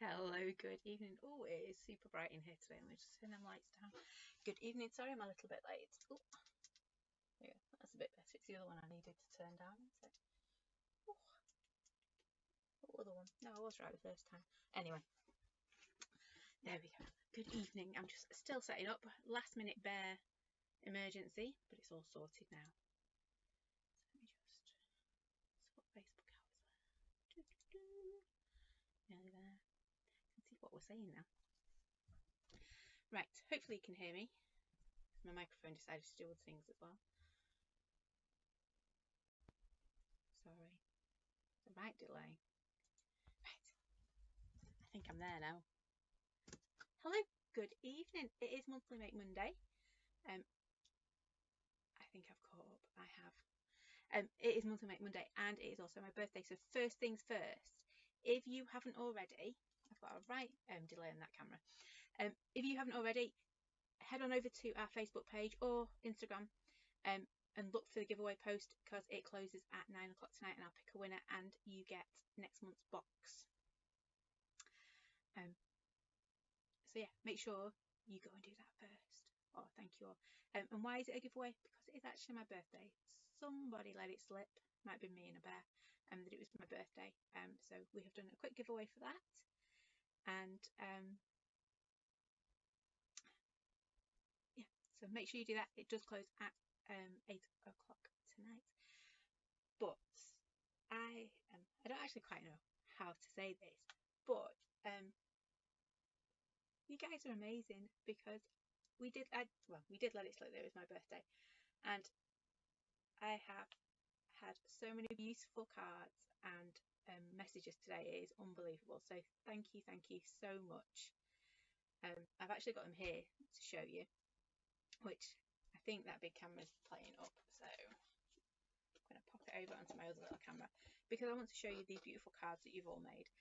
Hello, good evening. Oh, it is super bright in here today. Let me just turn them lights down. Good evening. Sorry, I'm a little bit late. Oh, yeah, that's a bit better. It's the other one I needed to turn down, isn't it? Oh, what other one? No, I was right the first time. Anyway, there we go. Good evening. I'm just still setting up. Last minute bear emergency, but it's all sorted now. So let me just sort Facebook out as well. Nearly there. Let's see what we're saying now. Right, hopefully you can hear me. My microphone decided to do other things as well. Sorry, the right delay. Right, I think I'm there now. Hello, good evening. It is Monthly Make Monday. I think I've caught up. I have. It is Monthly Make Monday, and it is also my birthday. So first things first, if you haven't already, I've got a right delay on that camera. If you haven't already, head on over to our Facebook page or Instagram and look for the giveaway post, because it closes at 9 o'clock tonight, and I'll pick a winner and you get next month's box. So yeah, make sure you go and do that first. Oh, thank you all. And why is it a giveaway? Because it is actually my birthday. Somebody let it slip, might be me and a bear, that it was my birthday. So we have done a quick giveaway for that. And yeah, so make sure you do that. It does close at 8 o'clock tonight. But I don't actually quite know how to say this, but you guys are amazing, because we did let it slip that it was my birthday, and I have had so many beautiful cards and messages today. It is unbelievable. So thank you so much. I've actually got them here to show you, which I think that big camera's playing up, so I'm going to pop it over onto my other little camera, because I want to show you these beautiful cards that you've all made.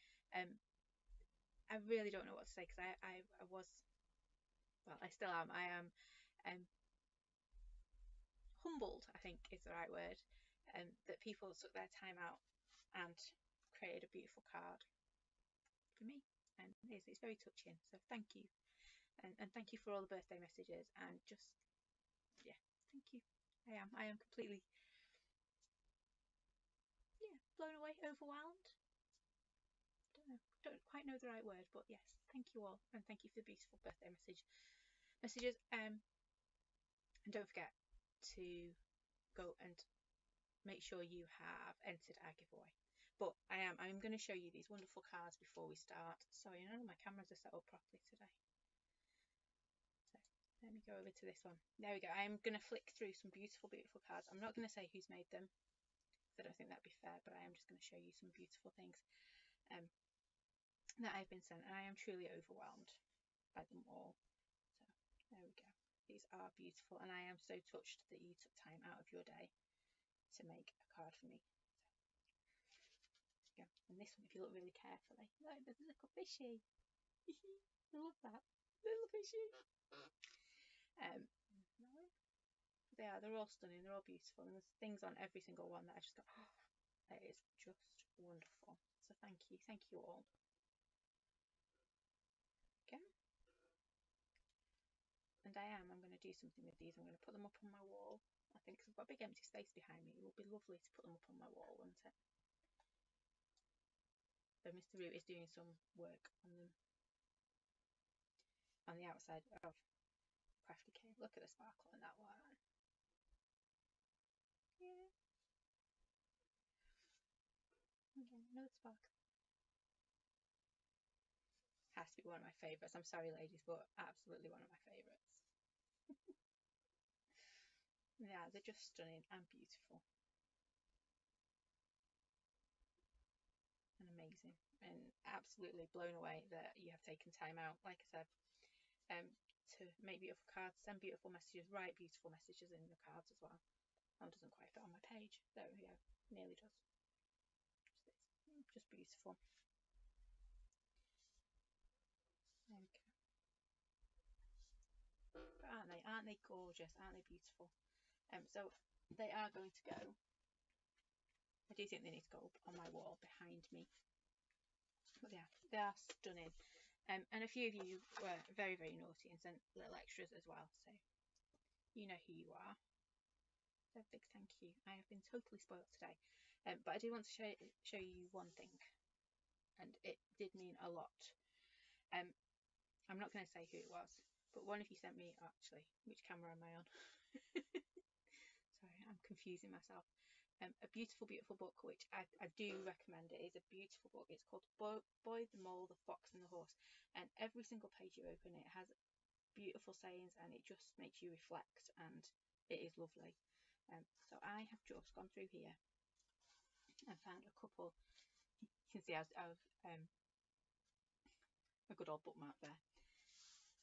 I really don't know what to say, because I was, well, I still am. I am humbled, I think is the right word, that people took their time out and created a beautiful card for me, and it's very touching. So thank you, and thank you for all the birthday messages, and just, yeah, thank you. I am completely, yeah, blown away, overwhelmed. Don't quite know the right word, but yes, thank you all, and thank you for the beautiful birthday messages. And don't forget to go and make sure you have entered our giveaway. But I'm going to show you these wonderful cards before we start. Sorry, none of my cameras are set up properly today. So let me go over to this one. There we go. I'm going to flick through some beautiful cards. I'm not going to say who's made them, because I don't think that'd be fair, but I am just going to show you some beautiful things that I've been sent, and I am truly overwhelmed by them all. So there we go. These are beautiful, and I am so touched that you took time out of your day to make a card for me. So, and this one, if you look really carefully, look, there's a little fishy. I love that little fishy. They're all stunning, they're all beautiful, and there's things on every single one that I just go, oh, that is just wonderful. So thank you all. Okay. And I'm going to do something with these. I'm going to put them up on my wall. I think, because I've got a big empty space behind me, it would be lovely to put them up on my wall, wouldn't it? So Mr. Root is doing some work on them on the outside of Crafty Cave. Look at the sparkle in that one. Yeah. Okay, no sparkle. Has to be one of my favourites. I'm sorry, ladies, but absolutely one of my favourites. Yeah, they're just stunning and beautiful and amazing, and absolutely blown away that you have taken time out, like I said, to make beautiful cards, send beautiful messages, write beautiful messages in the cards as well. That doesn't quite fit on my page. There we go, nearly does. Just beautiful. Okay. But aren't they gorgeous? Aren't they beautiful? So they are going to go. I do think they need to go up on my wall behind me. But yeah, they are stunning. And a few of you were very, very naughty and sent little extras as well, so you know who you are. So big thank you. I have been totally spoilt today. But I do want to show you one thing, and it did mean a lot. I'm not going to say who it was, but one of you sent me, actually, which camera am I on? Sorry, I'm confusing myself. A beautiful, beautiful book, which I do recommend. It is a beautiful book. It's called Boy, the Mole, the Fox and the Horse. And every single page you open, it has beautiful sayings, and it just makes you reflect, and it is lovely. So I have just gone through here and found a couple. You can see I have a good old bookmark there.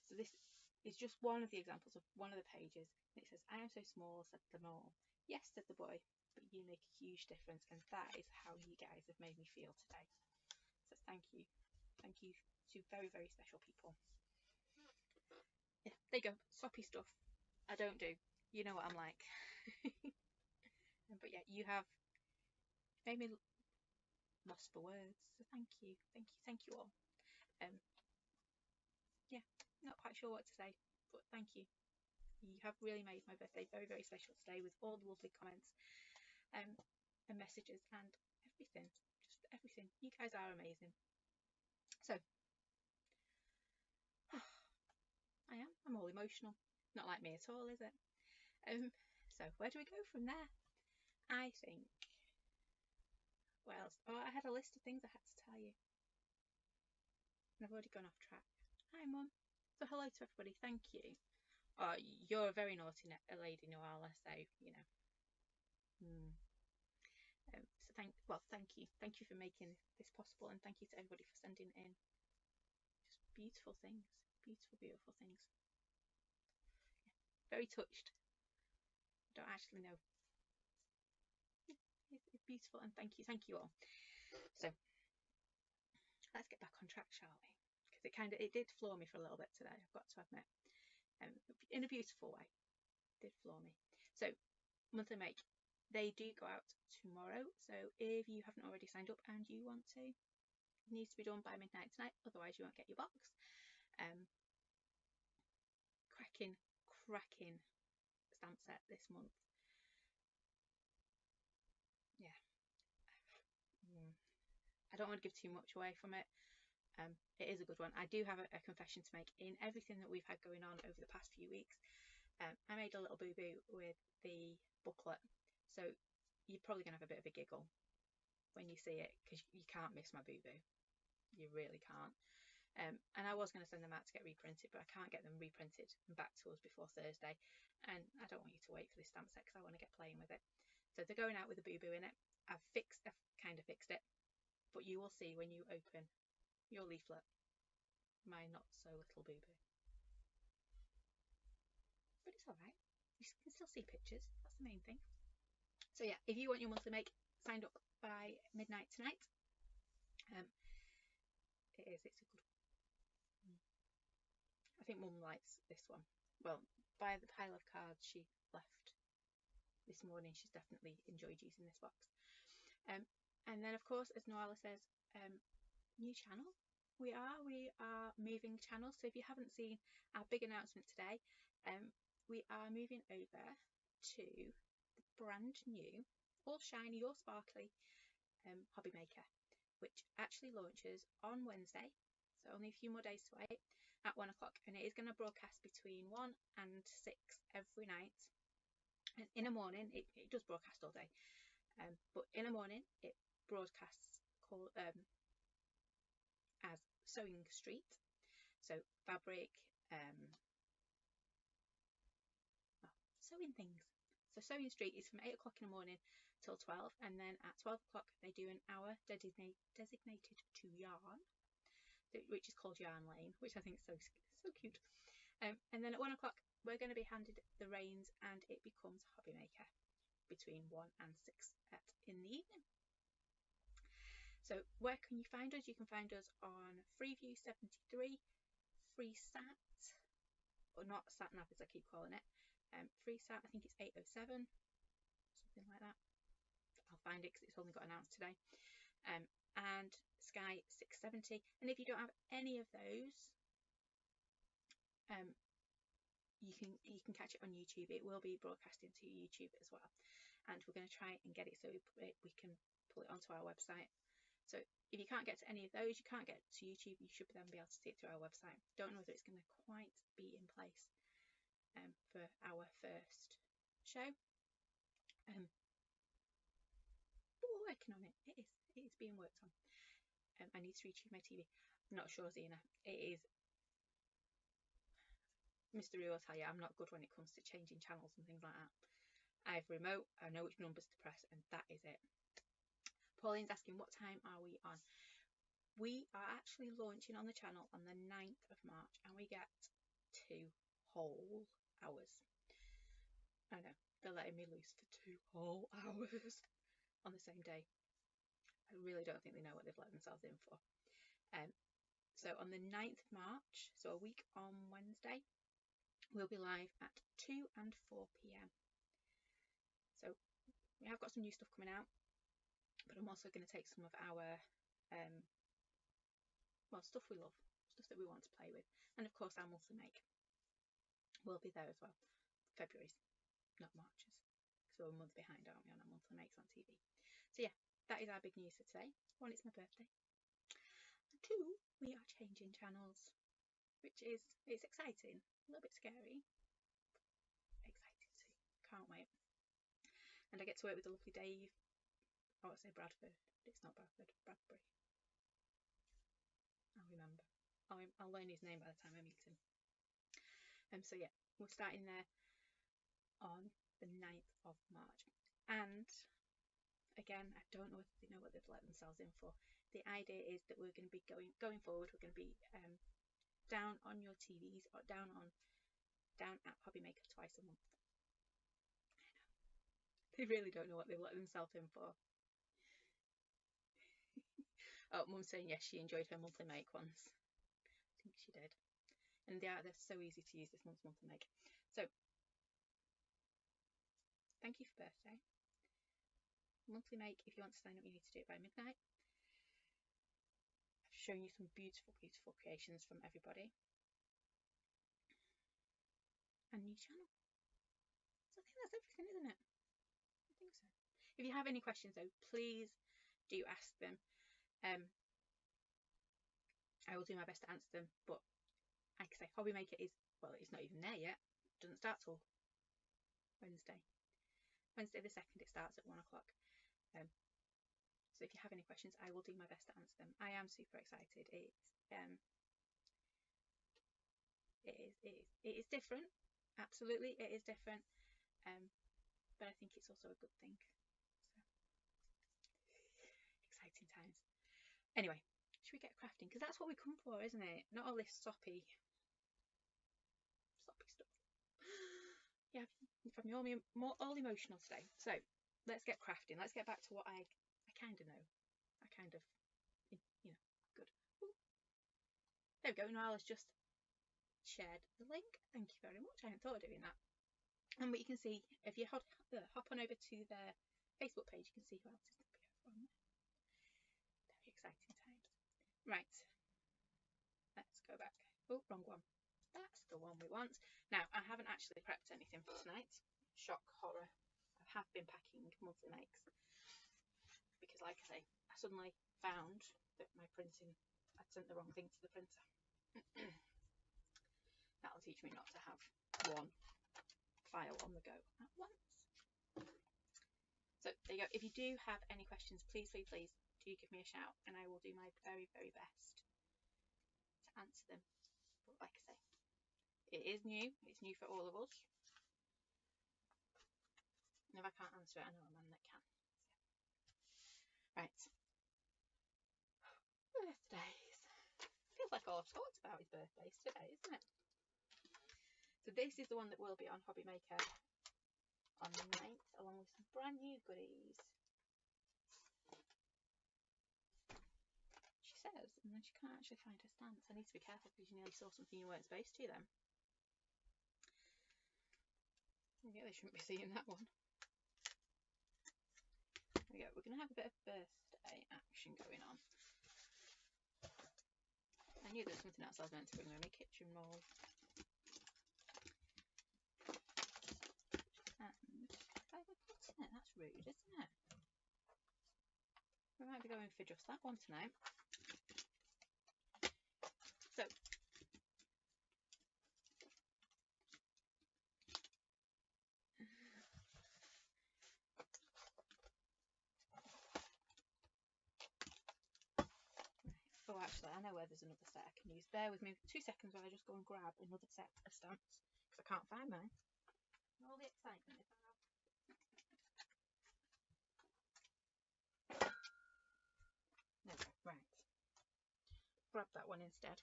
So this is just one of the examples of one of the pages. It says, "I am so small," said the mole. "Yes," said the boy, "but you make a huge difference, and that is how you guys have made me feel today." So thank you. Thank you to very, very special people. Yeah, there you go. Soppy stuff I don't do. You know what I'm like. But yeah, you have made me lost for words. So thank you. Thank you. Thank you all. Yeah, not quite sure what to say, but thank you. You have really made my birthday very, very special today with all the lovely comments and messages and everything. Just everything. You guys are amazing. So, I'm all emotional. Not like me at all, is it? So where do we go from there? I think, what else? Oh, I had a list of things I had to tell you. And I've already gone off track. Hi, Mum. So hello to everybody. Thank you. Oh, you're a very naughty lady, Noala, so, you know. So thank you. Thank you for making this possible, and thank you to everybody for sending in just beautiful things. Beautiful, beautiful things. Yeah, very touched. I don't actually know. It's beautiful, and thank you all. So let's get back on track, shall we? Because it did floor me for a little bit today, I've got to admit. In a beautiful way. It did floor me. So monthly make, they do go out tomorrow, so if you haven't already signed up and you want to, it needs to be done by midnight tonight, otherwise you won't get your box. Cracking stamp set this month. Yeah, I don't want to give too much away from it. It is a good one. I do have a confession to make. In everything that we've had going on over the past few weeks, I made a little boo-boo with the booklet, so you're probably going to have a bit of a giggle when you see it, because you can't miss my boo-boo. You really can't. And I was going to send them out to get reprinted, but I can't get them reprinted and back to us before Thursday, and I don't want you to wait for this stamp set because I want to get playing with it. So they're going out with a boo-boo in it. I've kind of fixed it, but you will see when you open your leaflet my not so little boo-boo. But it's alright, you can still see pictures, that's the main thing. So yeah, if you want your monthly make signed up by midnight tonight, it's a good one. I think Mum likes this one. Well, by the pile of cards she left this morning, she's definitely enjoyed using this box. And then of course, as Noala says, new channel. We are moving channels. So if you haven't seen our big announcement today, we are moving over to the brand new, all shiny, all sparkly Hobby Maker, which actually launches on Wednesday, so only a few more days to wait, at 1 o'clock, and it is going to broadcast between 1 and 6 every night. And in the morning, it does broadcast all day, but in the morning it broadcasts as Sewing Street, so fabric, sewing things. So Sewing Street is from 8 o'clock in the morning till 12, and then at 12 o'clock they do an hour designated to yarn, which is called Yarn Lane, which I think is so cute. And then at 1 o'clock we're going to be handed the reins, and it becomes Hobby Maker between 1 and 6 in the evening. So where can you find us? You can find us on Freeview 73, FreeSat, or not SatNav as I keep calling it, FreeSat, I think it's 807, something like that. I'll find it because it's only got announced today. and Sky 670. And if you don't have any of those, you can catch it on YouTube. It will be broadcasting to YouTube as well, and we're going to try and get it so we can pull it onto our website. So if you can't get to any of those, you can't get to YouTube, you should then be able to see it through our website. Don't know whether it's going to quite be in place for our first show, but we're working on it. It is being worked on. I need to retune my TV. I'm not sure, Zena. It is. Mr. Roo will tell you I'm not good when it comes to changing channels and things like that. I have a remote, I know which numbers to press, and that is it. Pauline's asking, what time are we on? We are actually launching on the channel on the 9th of March, and we get 2 whole hours. I know, they're letting me loose for 2 whole hours on the same day. I really don't think they know what they've let themselves in for. So on the 9th of March, so a week on Wednesday, we'll be live at 2 and 4 p.m. So we have got some new stuff coming out, but I'm also going to take some of our stuff we love, stuff that we want to play with, and of course our monthly make will be there as well. February's, not March's, so we're a month behind, aren't we, on our monthly makes on TV. So yeah, that is our big news for today. 1, it's my birthday. 2, we are changing channels, which is, it's exciting, a little bit scary, exciting too, can't wait. And I get to work with the lovely Dave. Oh, I say Bradford, it's not Bradford, Bradbury. I'll remember. I'll learn his name by the time I meet him. So yeah, we're starting there on the 9th of March. And again, I don't know if they know what they've let themselves in for. The idea is that we're going to be going forward, we're going to be down on your TVs, or down at Hobby Maker twice a month. They really don't know what they've let themselves in for. Oh, Mum's saying yes, she enjoyed her monthly make once. I think she did. And they're so easy to use, this month's monthly make. So, thank you for birthday. Monthly make, if you want to sign up, you need to do it by midnight. I've shown you some beautiful, beautiful creations from everybody. And new channel. So I think that's everything, isn't it? I think so. If you have any questions though, please do ask them. I will do my best to answer them, but like I say, Hobby Maker is, well, it's not even there yet. It doesn't start till Wednesday. Wednesday the 2nd, it starts at 1 o'clock. So if you have any questions, I will do my best to answer them. I am super excited. It is different. Absolutely, it is different. But I think it's also a good thing. So exciting times. Anyway, should we get crafting? Because that's what we come for, isn't it? Not all this soppy stuff. Yeah, from all emotional today. So let's get crafting. Let's get back to what I kind of know. I kind of, good. Ooh. There we go. Noel has just shared the link. Thank you very much. I hadn't thought of doing that. And what you can see, if you hop on over to their Facebook page, you can see who else is on there. Very exciting times. Right. Let's go back. Oh, wrong one. That's the one we want. Now, I haven't actually prepped anything for tonight. Shock, horror. I have been packing monthly makes. Because, like I say, I suddenly found that my printing, I'd sent the wrong thing to the printer. That'll teach me not to have one file on the go at once. So there you go. If you do have any questions, please do give me a shout, and I will do my very, very best to answer them. But like I say, it is new. It's new for all of us. And if I can't answer it, I know a man that can. Right. Birthdays. Feels like all I've talked about is birthdays today, isn't it? So this is the one that will be on Hobby Maker on the 9th, along with some brand new goodies. She says, and then she can't actually find her stamps. I need to be careful because you nearly saw something you weren't supposed to then. You really shouldn't be seeing that one. There we go. We're going to have a bit of birthday. Okay, action going on. I knew there was something else I was meant to bring with me. Kitchen roll. And I would put in it. That's rude, isn't it? We might be going for just that one tonight. So, oh, actually, I know where there's another set I can use. Bear with me 2 seconds while I just go and grab another set of stamps because I can't find mine. All the excitement is out. There we go. Right. Grab that one instead.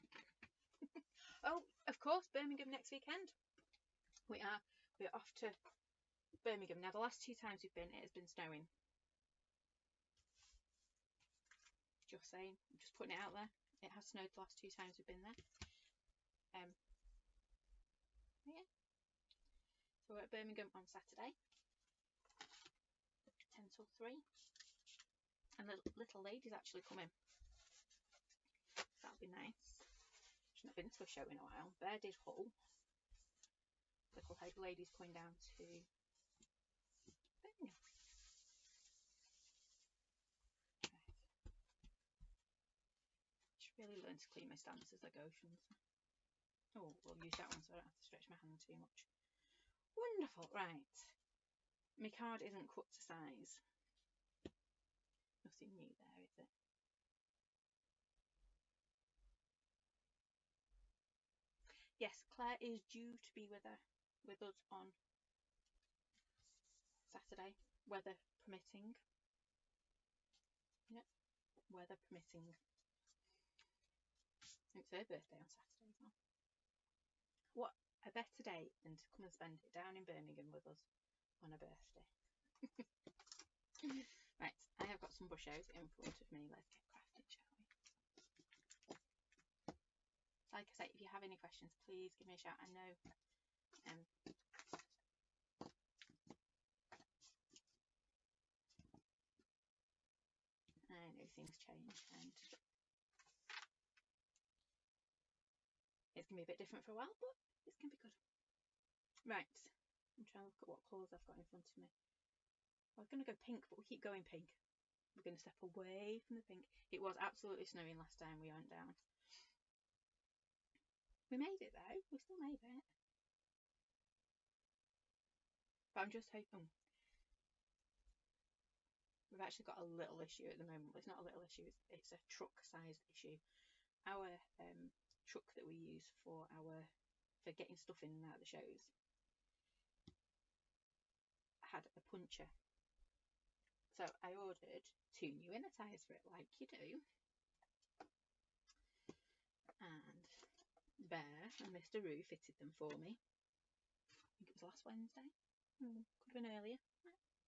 Oh, of course, Birmingham next weekend. We're off to Birmingham. Now, the last 2 times we've been, it has been snowing. Just saying. I'm just putting it out there. It has snowed the last 2 times we've been there. Yeah. So we're at Birmingham on Saturday, 10 till 3. And the little lady's actually coming. That'll be nice. She's not been to a show in a while. Bear did Hull. Little lady's coming down to Birmingham. Right. Should really learn to clean my stamps as I go, shouldn't I? Oh, we'll use that one so I don't have to stretch my hand too much. Wonderful. Right. My card isn't cut to size. Nothing new there, is it? Yes, Claire is due to be with us on Saturday, weather permitting. Yep, weather permitting. It's her birthday on Saturday as well. What a better day than to come and spend it down in Birmingham with us on a birthday. Right, I have got some brush-outs in front of me. Let's get crafting, shall we? Like I say, if you have any questions, please give me a shout. I know things change and it's going to be a bit different for a while, but it's going to be good. Right, I'm trying to look at what colours I've got in front of me. I was going to go pink, but we keep going pink. We're going to step away from the pink. It was absolutely snowing last time we went down. We made it though, we still made it. But I'm just hoping. We've actually got a little issue at the moment. It's not a little issue, it's a truck sized issue. Our truck that we use for getting stuff in and out of the shows had a puncture. So I ordered 2 new inner tyres for it, like you do. And Bear and Mr. Roo fitted them for me. I think it was last Wednesday. Could have been earlier.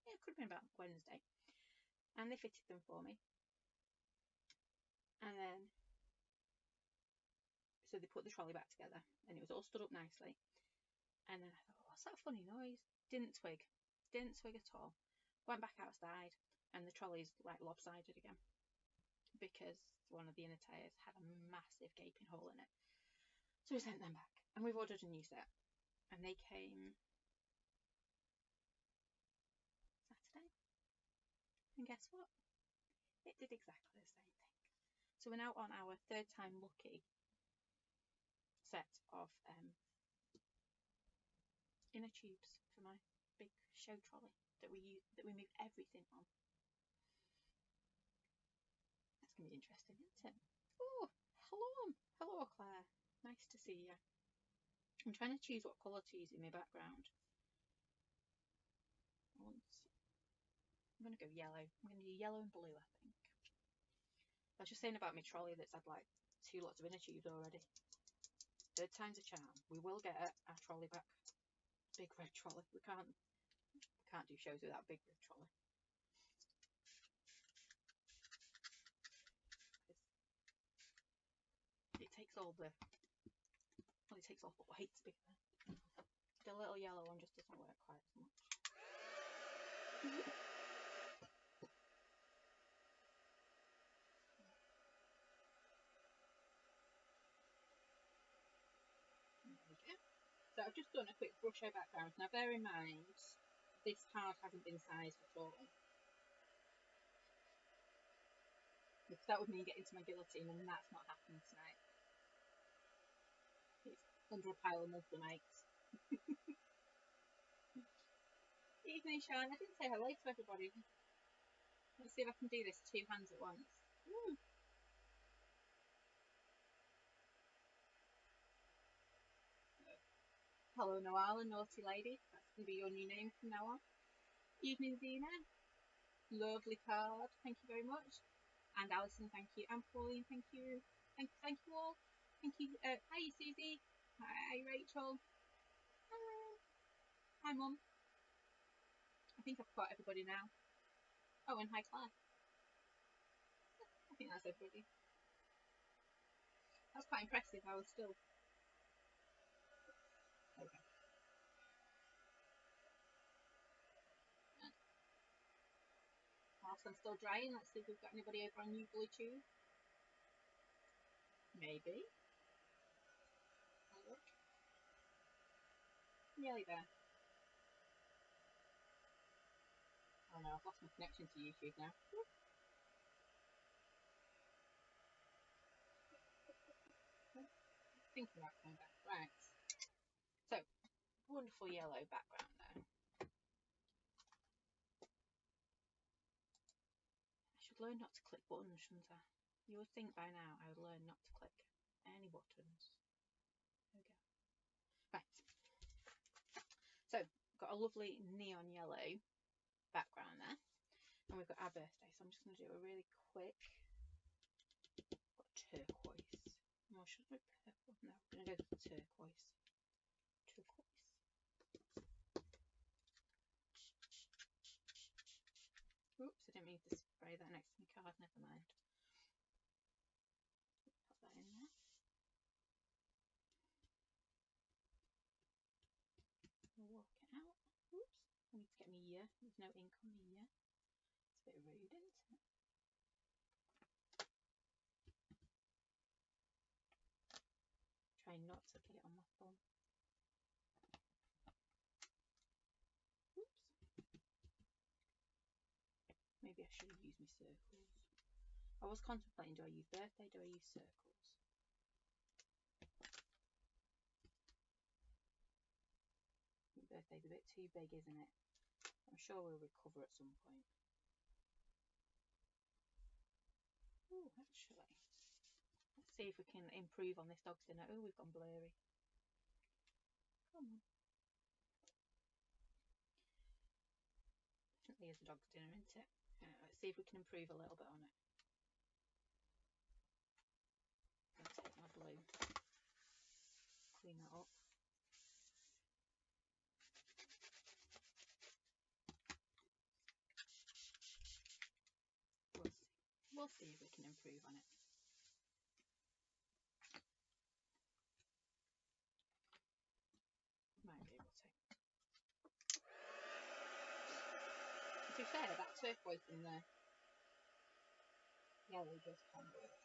Yeah, could have been about Wednesday. And they fitted them for me. And then, so they put the trolley back together and it was all stood up nicely. And then I thought, what's that funny noise? Didn't twig at all. Went back outside and the trolley's like lopsided again because one of the inner tyres had a massive gaping hole in it. So we sent them back and we've ordered a new set and they came Saturday. And guess what? It did exactly the same thing. So we're now on our 3rd time lucky set of inner tubes for my big show trolley that we move everything on. That's going to be interesting, isn't it? Oh, hello Claire. Nice to see you. I'm trying to choose what colour to use in my background. I'm going to go yellow. I'm going to do yellow and blue, I think. I was just saying about my trolley that's had like 2 lots of inner tubes already. 3rd time's a charm. We will get our trolley back. Big red trolley. We can't do shows without big red trolley. It takes all the weight to be there. The little yellow one just doesn't work quite as much. I've just done a quick brush over background. Now bear in mind, this card hasn't been sized at all. Because that would mean getting to my guillotine, and that's not happening tonight. It's under a pile of multimites. Evening, Sean. I didn't say hello to everybody. Let's see if I can do this 2 hands at once. Woo. Hello, Noala, naughty lady. That's going to be your new name from now on. Evening, Zena. Lovely card. Thank you very much. And Alison, thank you. And Pauline, thank you. Thank you all. Thank you. Hi, Susie. Hi, Rachel. Hi, Mum. I think I've got everybody now. Oh, and hi, Claire. I think that's everybody. That's quite impressive. I was still... Okay. Whilst I'm still drying, let's see if we've got anybody over on Bluetooth. Maybe. Look. Nearly there. Oh no, I've lost my connection to YouTube now. Thinking about coming back. Right. So, wonderful yellow background there. I should learn not to click buttons, shouldn't I? You would think by now I would learn not to click any buttons. There we go. Right. So, got a lovely neon yellow background there. And we've got our birthday. So I'm just going to do a really quick turquoise. Or should it be purple? No, I'm going to go for turquoise. Turquoise. Oops, I didn't mean to spray that next to my card. Never mind. Put that in there. I'll walk it out. Oops. I need to get my ear. There's no ink on my ear. It's a bit rude, isn't it? Try not to get it on my thumb. Oops. Maybe I should have used my circles. I was contemplating, do I use birthday, do I use circles? Birthday's a bit too big, isn't it? I'm sure we'll recover at some point. Oh, actually, let's see if we can improve on this dog's dinner. Oh, we've gone blurry. Come on. Definitely is a dog's dinner, isn't it? Let's see if we can improve a little bit on it. I'm going to take my blue, clean that up. We'll see if we can improve on it. Might be able to. To be fair, that turquoise in there, yellow does combo it.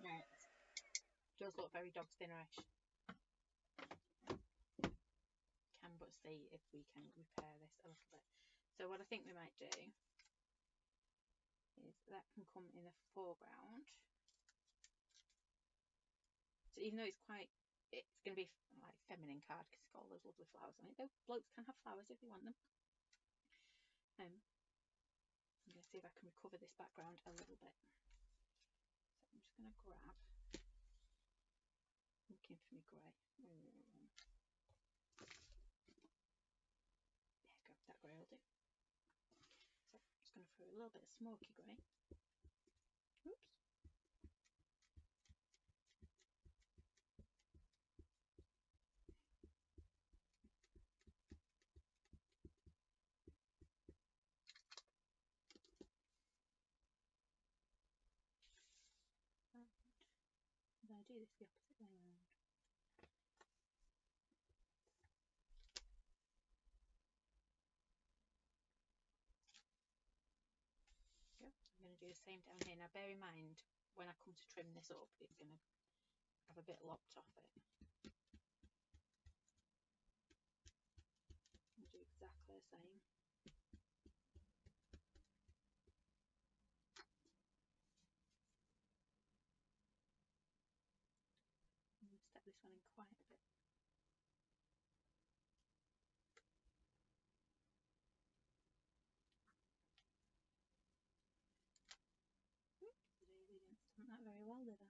Right. Does look very dog's dinner-ish. Can but see if we can repair this a little bit. So what I think we might do is that can come in the foreground. So even though it's going to be like feminine card because it's got all those lovely flowers on it. Though blokes can have flowers if they want them. I'm going to see if I can recover this background a little bit. So I'm just going to grab, looking for my grey. There we go, that grey will do. So I'm just going to throw a little bit of smoky grey. Oops. to do this the opposite way around. Yep, I'm going to do the same down here. Now bear in mind, when I come to trim this up, it's going to have a bit lopped off it. I'll do exactly the same. I'm going to step this one in quite a bit. Really didn't stamp that very well, did I?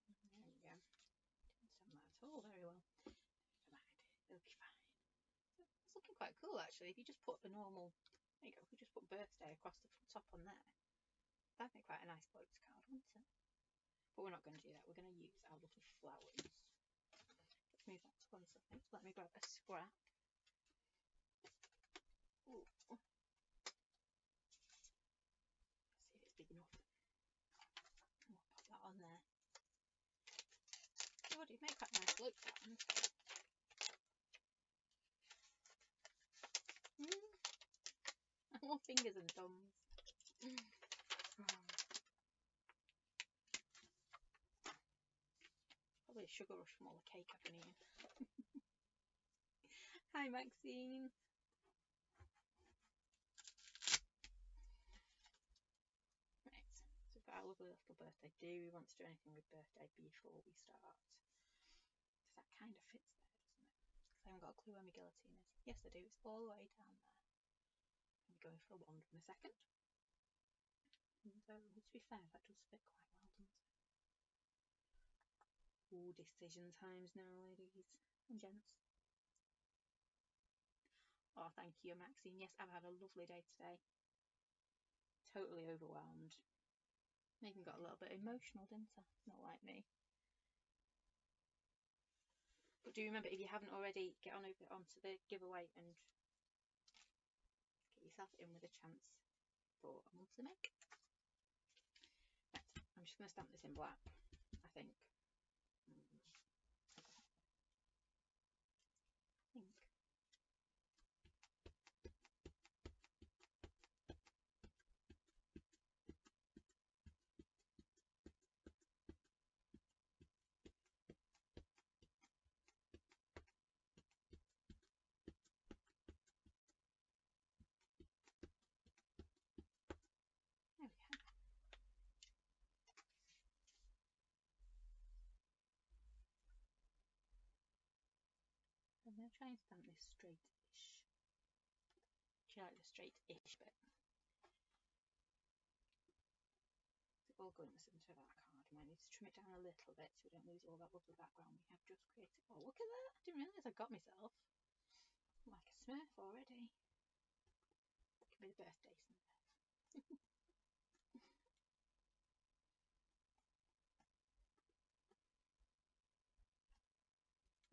There we go. Didn't stamp that at all very well. Never mind, it'll be fine. So it's looking quite cool actually. If you just put a normal, there you go, if you just put birthday across the top on there, that'd be quite a nice quotes card, wouldn't it? But we're not going to do that. We're going to use our little flowers. Let's move that to one side. Let me grab a scrap. Ooh. See if it's big enough. We'll pop that on there. Oh, you've made quite nice float patterns. More fingers and thumbs. Probably a sugar rush from all the cake I've been eating. Hi Maxine. Right, so we've got our lovely little birthday. Do we want to do anything with birthday before we start? Because that kind of fits there, doesn't it? Because I haven't got a clue where my guillotine is. Yes I do, it's all the way down there. I'm going for a wand in a second. So, to be fair, that does fit quite well, doesn't it? Ooh, decision times now, ladies and gents. Oh, thank you, Maxine. Yes, I've had a lovely day today. Totally overwhelmed. I even got a little bit emotional, didn't I? Not like me. But do remember, if you haven't already, get on over onto the giveaway and get yourself in with a chance for a monthly make. Right, I'm just going to stamp this in black, I think. There we go. I'm going to try and stamp this straight-ish. Do you like the straight-ish bit? It's all going in the centre of our card. We might need to trim it down a little bit so we don't lose all that lovely background we have just created. Oh, look at that! I didn't realise I got myself. I'm like a smurf already. That could be the birthday smurf.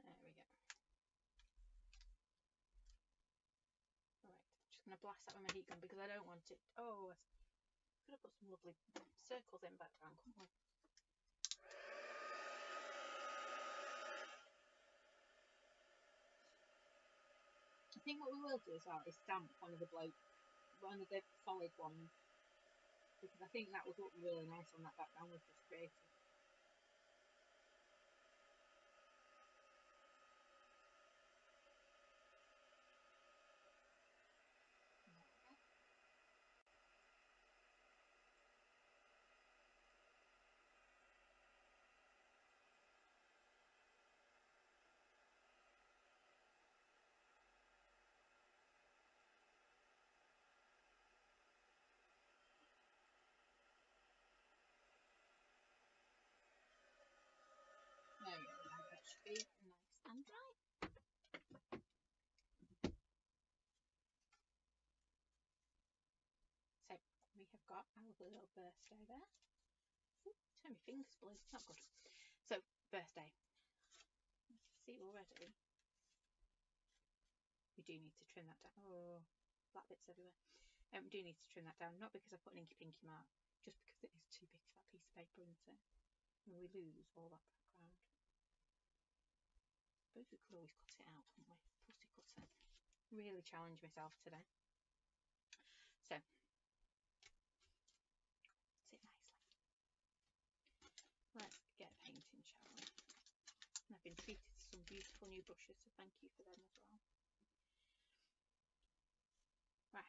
There we go. Alright, I'm just going to blast that with my heat gun because I don't want it. Oh, I could have put some lovely circles in background, couldn't we? I think what we will do as well is stamp one of the solid ones, because I think that would look really nice on that background we've just created. There we go, that should be nice and dry. So we have got our little birthday there. Ooh, turn my fingers blue, not good. So, birthday. See already. We do need to trim that down. Oh, flat bits everywhere. Do need to trim that down, not because I put an inky pinky mark, just because it is too big for that piece of paper, isn't it? And we lose all that background. I suppose we could always cut it out, couldn't we? Pussy cutter. Really challenge myself today. So, sit nicely. Let's get painting, shall we? And I've been treated to some beautiful new brushes, so thank you for them as well. Right.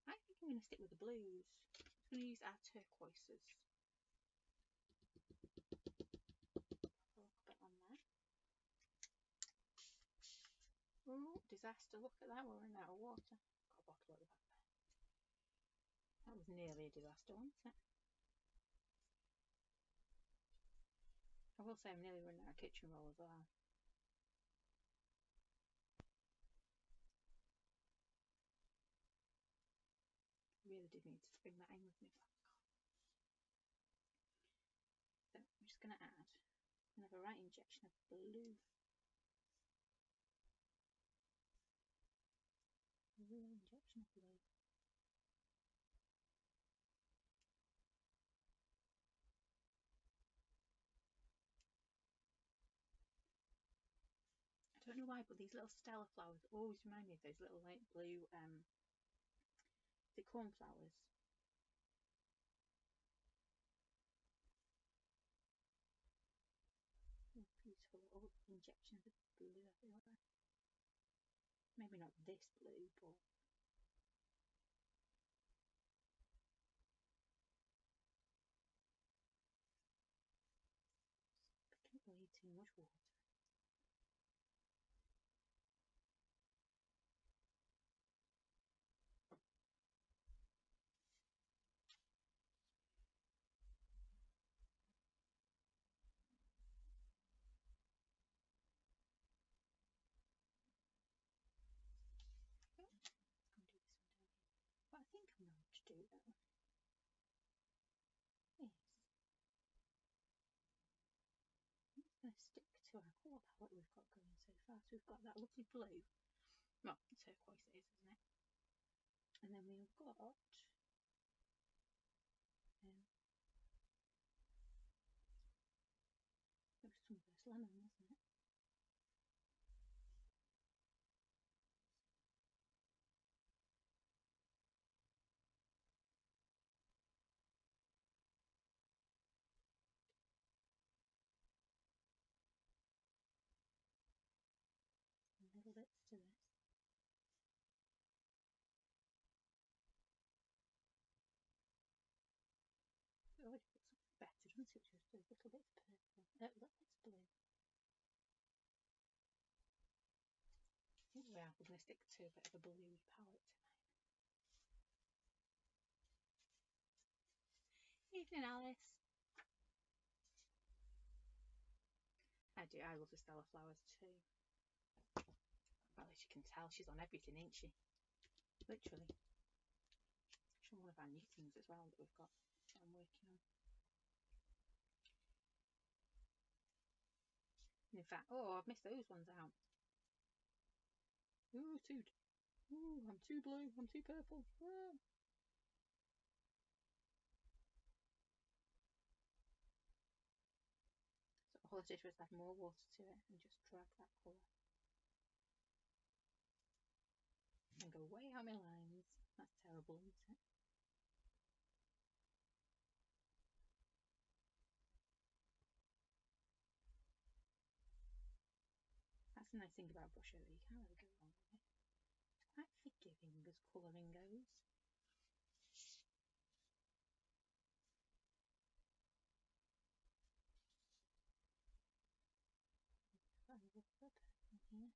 I think I'm going to stick with the blues. I'm going to use our turquoises. A little bit on there. Oh, disaster, look at that, we're running out of water. Got a bottle at the back there. That was nearly a disaster, wasn't it? I will say I'm nearly running out of kitchen roll as well. Really did need to bring that in with me. So I'm just going to add another right injection of blue. A real injection of blue. I don't know why, but these little Stella flowers always remind me of those little light blue the cornflowers. Beautiful little injections of blue everywhere. Maybe not this blue, but picking way too much water. What I think I'm going to do though is I'm just going to stick to our colour palette we've got going so far. So we've got that lovely blue, well, turquoise it is, isn't it? And then we've got it was Sunburst Lemon, wasn't it? Little bits to this. It always looks better, doesn't it? Just those little bits of purple, little bits of blue. I think we are going to stick to a bit of a bluey palette tonight. Evening, Alice. I do. I love the Stella flowers too. Well, as you can tell, she's on everything, ain't she? Literally. She's on one of our new things as well that we've got that I'm working on. And in fact, oh, I've missed those ones out. Ooh, I'm too blue. I'm too purple. Ah. So all I did was add more water to it and just drag that colour. And go way out my lines. That's terrible, isn't it? That's the nice thing about brush over, you can't really go wrong with it. It's quite forgiving as colouring goes. I love the purple here.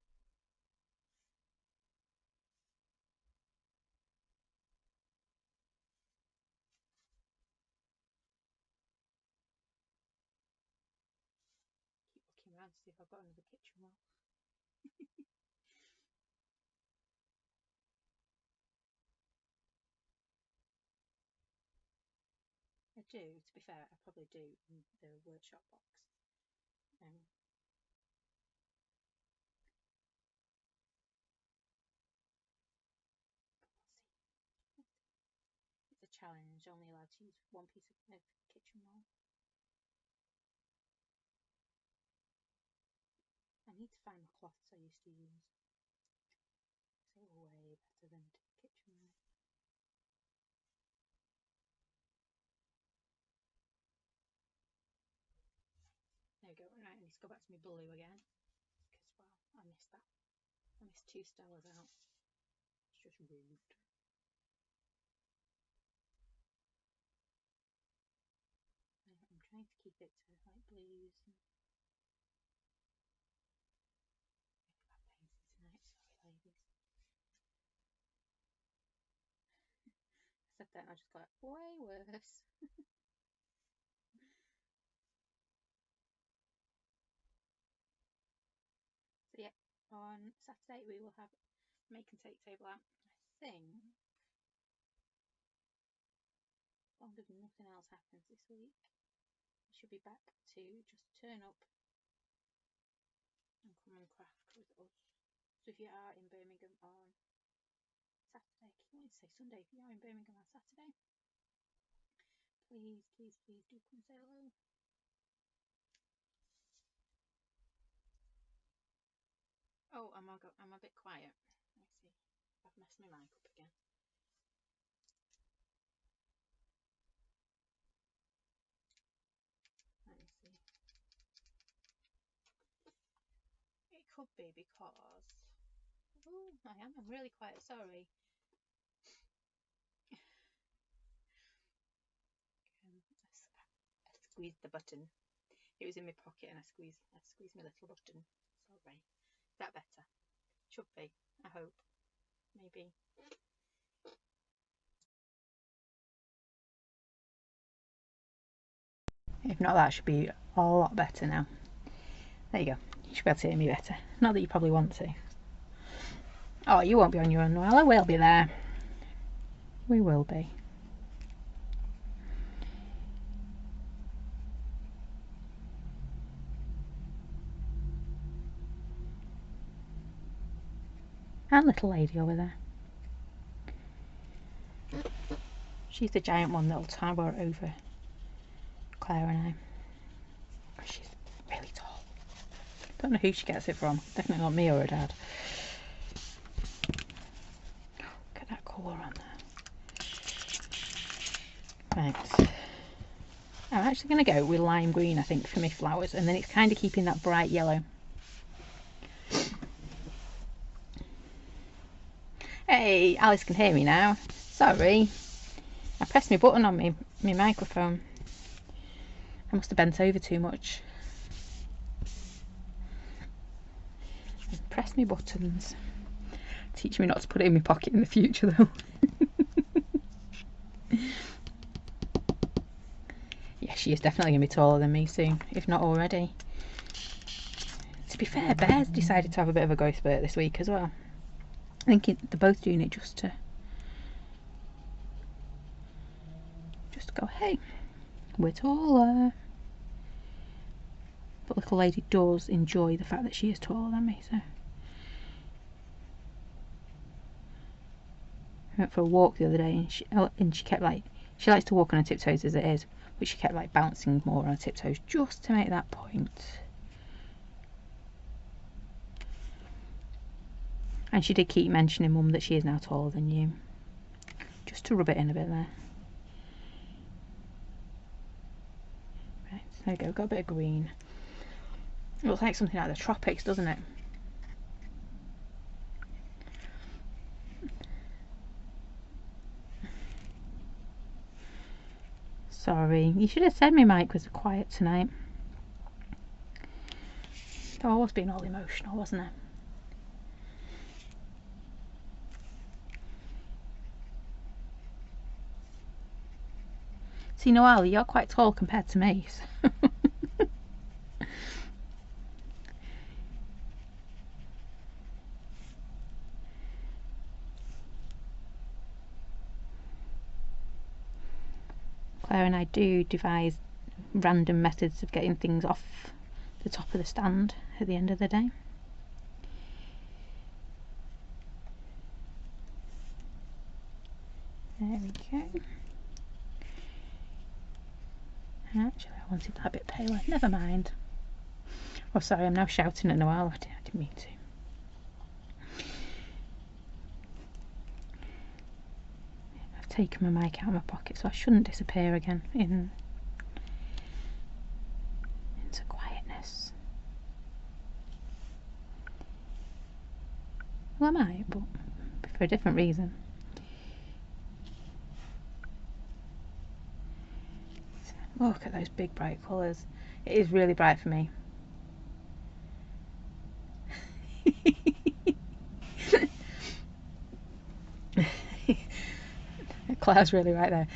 Keep looking around to see if I've got another kitchen roll. I do, to be fair, I probably do in the workshop box. challenge, only allowed to use one piece of kitchen roll. I need to find the cloths I used to use. They were way better than kitchen roll. There we go. Right, I need to go back to my blue again. Because, well, I missed that. I missed 2 Stellas out. It's just rude. I'm trying to keep it to like blues and really bad painting tonight, sorry ladies. I said that and I just got way worse. So yeah, on Saturday we will have make and take table out. I think, as long as nothing else happens this week, I should be back to just turn up and come and craft with us. So if you are in Birmingham on Saturday, I keep wanting to say Sunday, if you are in Birmingham on Saturday, please do come say hello. Oh, I'm a bit quiet. Let's see. I've messed my mic up again. Let me see. It could be because... Oh, I'm really quiet, sorry. I squeezed the button. It was in my pocket and I squeezed my little button. Sorry. Is that better? Should be, I hope. Maybe. If not, that should be a lot better now. There you go. You should be able to hear me better. Not that you probably want to. Oh, you won't be on your own, Noella. We'll be there. We will be. That little lady over there. She's the giant one that'll tower over Claire and I. She's really tall. Don't know who she gets it from. Definitely not me or her dad. Look at that colour on there. Right. I'm actually going to go with lime green, I think, for my flowers. And then it's kind of keeping that bright yellow. Hey, Alice can hear me now. Sorry. I pressed my button on my microphone. I must have bent over too much. Press my buttons. Teach me not to put it in my pocket in the future though. Yeah, she is definitely going to be taller than me soon, if not already. To be fair, Bear's decided to have a bit of a growth spurt this week as well. I think they're both doing it just to go, hey, we're taller. But little lady does enjoy the fact that she is taller than me, so. I went for a walk the other day and she kept like, she likes to walk on her tiptoes as it is, but she kept like bouncing more on her tiptoes just to make that point. And she did keep mentioning, Mum, that she is now taller than you. Just to rub it in a bit there. Right, there we go, got a bit of green. It looks like something out of the tropics, doesn't it? Sorry, you should have said my mic was quiet tonight. Though I was being all emotional, wasn't I? See, Noelle, you're quite tall compared to me. So. Claire and I do devise random methods of getting things off the top of the stand at the end of the day. There we go. Actually, I wanted that a bit paler. Never mind. Oh, sorry, I'm now shouting at Noelle. I didn't mean to. I've taken my mic out of my pocket, so I shouldn't disappear again into quietness. Well, I might, but for a different reason. Look at those big bright colours. It is really bright for me. Claire's really right there.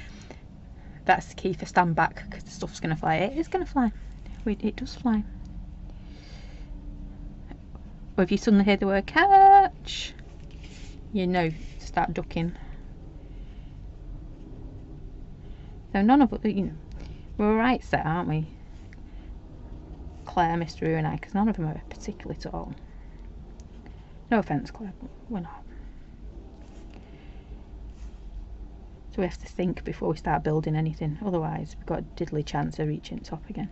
That's the key for stand back, because the stuff's going to fly. It is going to fly. It does fly. Or if you suddenly hear the word catch, you know to start ducking. So none of us, you know, we're right set, aren't we? Claire, Mr. Who and I, because none of them are particularly tall. No offence, Claire, but we're not. So we have to think before we start building anything, otherwise we've got a diddly chance of reaching the top again.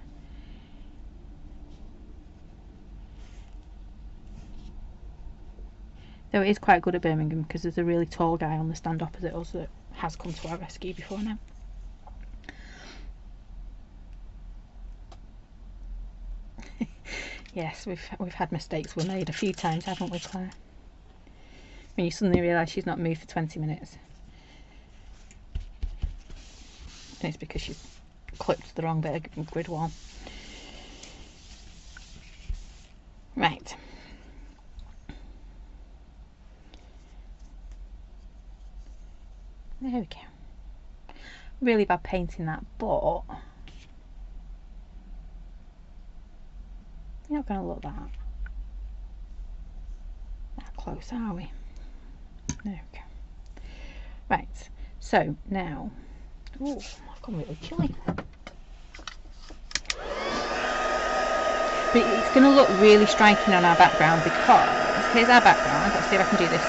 Though it is quite good at Birmingham, because there's a really tall guy on the stand opposite us that has come to our rescue before now. Yes, we've had mistakes we made a few times, haven't we, Claire? When you suddenly realise she's not moved for 20 minutes. And it's because she's clipped the wrong bit of grid wall. Right. There we go. Really bad painting that, but you're not going to look that close, are we? There we go. Right, so now, oh, I've gone really chilly. But it's going to look really striking on our background, because here's our background. Let's see if I can do this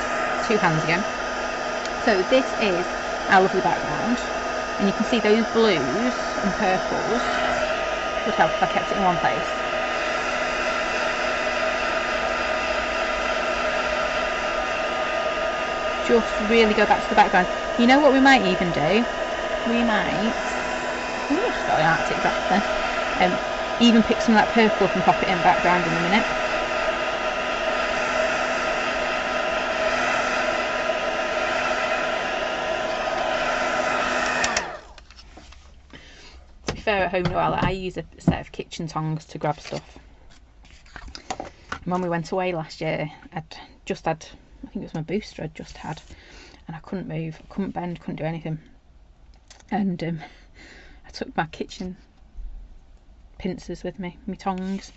two hands again. So this is our lovely background, and you can see those blues and purples would help if I kept it in one place. Just really go back to the background. You know what we might even do? We might, just got an Arctic draft then, even pick some of that purple up and pop it in background in a minute. To be fair, at home, Noelle, I use a set of kitchen tongs to grab stuff. And when we went away last year, I'd just had, I think it was my booster I'd just had, and I couldn't move, I couldn't bend, couldn't do anything. And I took my kitchen pincers with me, my tongs,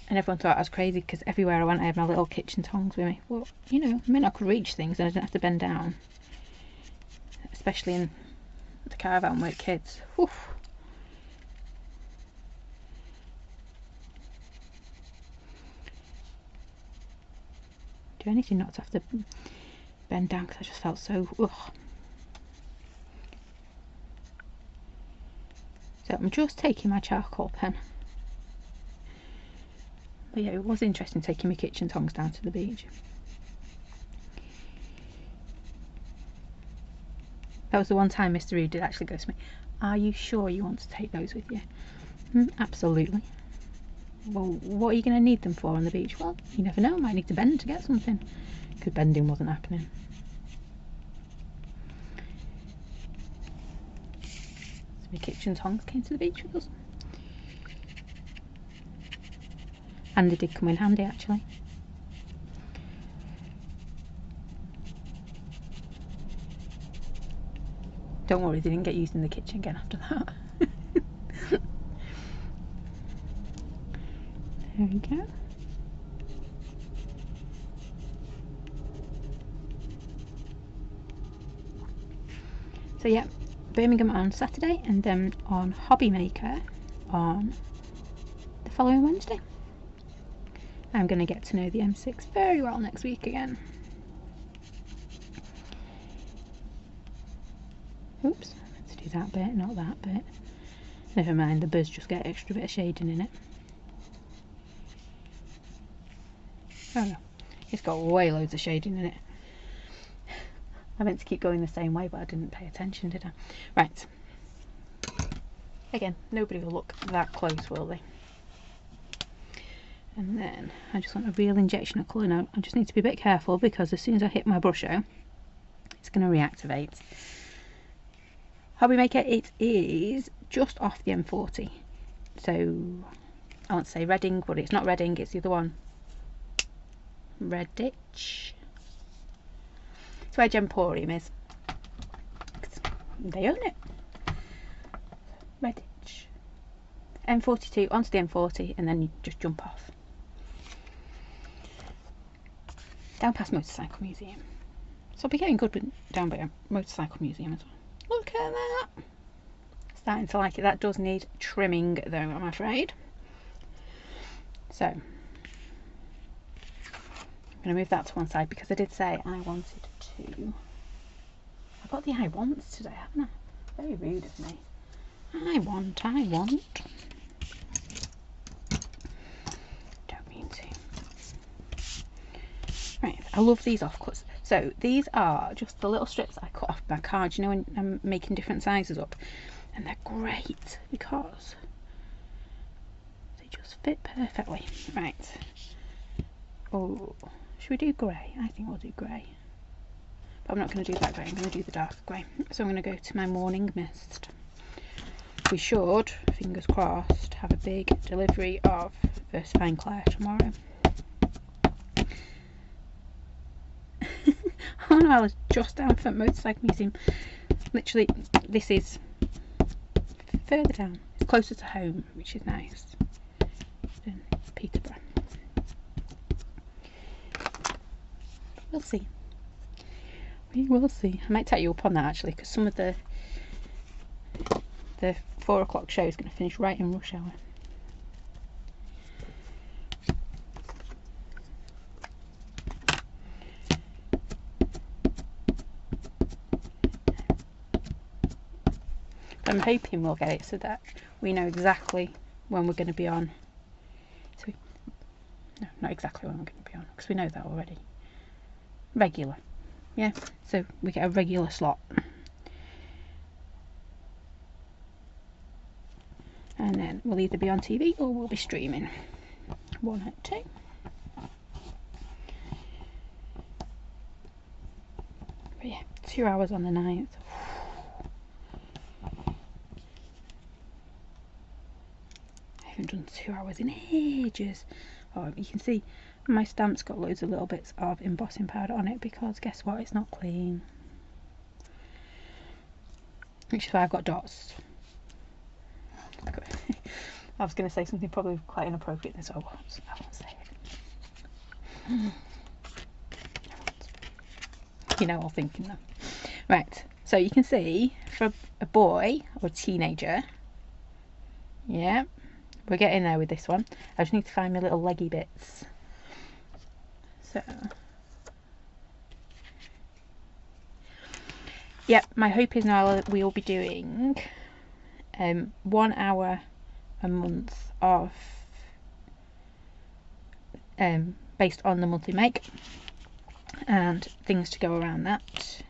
and everyone thought I was crazy because everywhere I went I had my little kitchen tongs with me. Well, you know, I mean, I could reach things and I didn't have to bend down, especially in the caravan with kids. Whew. Do anything not to have to bend down because I just felt so ugh. So I'm just taking my charcoal pen. But yeah, it was interesting taking my kitchen tongs down to the beach. That was the one time Mr. Reed did actually go to me, "Are you sure you want to take those with you?" Absolutely. Well, what are you going to need them for on the beach? Well, you never know, I might need to bend to get something, because bending wasn't happening. So my kitchen tongs came to the beach with us. And they did come in handy, actually. Don't worry, they didn't get used in the kitchen again after that. There we go. So yeah, Birmingham on Saturday, and then on Hobbymaker on the following Wednesday. I'm going to get to know the M6 very well next week again. Oops, let's do that bit, not that bit. Never mind, the birds just get extra bit of shading in it. Oh no, it's got way loads of shading in it. I meant to keep going the same way, but I didn't pay attention, did I? Right. Again, nobody will look that close, will they? And then I just want a real injection of colour now. I just need to be a bit careful because as soon as I hit my brush out, it's going to reactivate. Hobbymaker, it is just off the M40. So I want to say Reading, but it's not Reading, it's the other one. Redditch. It's where Gemporium is. They own it. Redditch. M42 onto the M40 and then you just jump off. Down past Motorcycle Museum. So I'll be getting good with down by Motorcycle Museum as well. Look at that. Starting to like it. That does need trimming though, I'm afraid. So I'm going to move that to one side because I did say I wanted to. I've got the I wants today, haven't I? Very rude of me. I want. Don't mean to. Right, I love these offcuts. So these are just the little strips I cut off my card, you know, when I'm making different sizes up. And they're great because they just fit perfectly. Right. Oh, should we do grey? I think we'll do grey. But I'm not going to do that grey, I'm going to do the dark grey. So I'm going to go to my Morning Mist. We should, fingers crossed, have a big delivery of Versifying Claire tomorrow. Oh no, I was just down from Motorcycle Museum. Literally, this is further down. It's closer to home, which is nice. In Peterborough. We'll see. We will see. I might take you up on that actually, because some of the 4 o'clock show is going to finish right in rush hour. I'm hoping we'll get it so that we know exactly when we're going to be on. So no, not exactly when we're going to be on, because we know that already. Regular. Yeah, so we get a regular slot. And then we'll either be on TV or we'll be streaming. 1 at 2. But yeah, 2 hours on the 9th. I haven't done 2 hours in ages. Oh, you can see my stamp's got loads of little bits of embossing powder on it because guess what, it's not clean. Which is why I've got dots. I was going to say something probably quite inappropriate, so I won't say it. You know, all thinking them. Right, so you can see for a boy or teenager, yeah, we're getting there with this one. I just need to find my little leggy bits. So, yep, my hope is now we will be doing 1 hour a month of based on the monthly make and things to go around that,